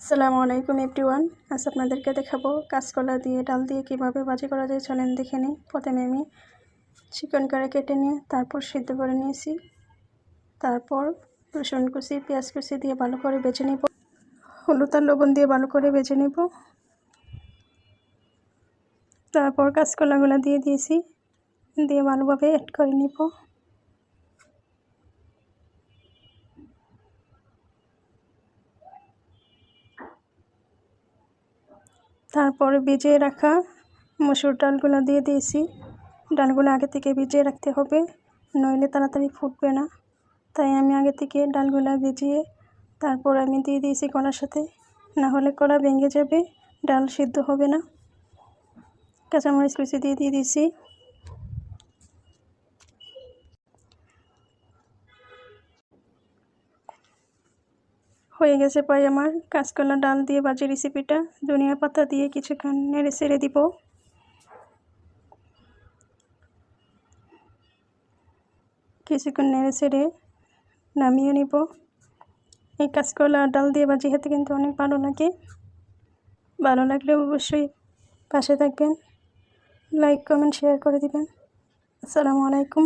আসসালামু আলাইকুম এভরিওয়ান। আজ আপনাদেরকে দেখাবো কাঁচকলা দিয়ে ডাল দিয়ে কিভাবে ভাজি করা যায়। চলেন দেখে নিই। প্রথমে আমি চিকেন কারি কেটে নিয়ে তারপর সিদ্ধ করে নিয়েছি। তারপর রসুন কুচি পেঁয়াজ কুচি দিয়ে ভালো করে বেজে নিব। হলুদ আর লবণ দিয়ে ভালো করে বেজে নিব। তারপর কাঁচকলাগুলো দিয়ে দিয়েছি, দিয়ে ভালোভাবে অ্যাড করে নিব। তারপর ভিজিয়ে রাখা মসুর ডালগুলো দিয়ে দিয়েছি। ডালগুলো আগে থেকে ভিজিয়ে রাখতে হবে, নইলে তাড়াতাড়ি ফুটবে না। তাই আমি আগে থেকে ডালগুলো ভিজিয়ে তারপর আমি দিয়ে দিয়েছি কলার সাথে, না হলে কলা ভেঙে যাবে, ডাল সিদ্ধ হবে না। কাঁচামরিচ কুচি দিয়ে দিয়েছি। হয়ে গেছে প্রায় আমার কাঁচকলা ডাল দিয়ে ভাজি রেসিপিটা। ধনিয়া পাতা দিয়ে কিছুক্ষণ নেড়ে ছেড়ে দিব। কিছুক্ষণ নেড়ে ছেড়ে নামিয়ে নিব। এই কাঁচকলা ডাল দিয়ে ভাজি খেতে কিন্তু অনেক ভালো লাগে। ভালো লাগলে অবশ্যই পাশে থাকবেন, লাইক কমেন্ট শেয়ার করে দিবেন। আসসালামু আলাইকুম।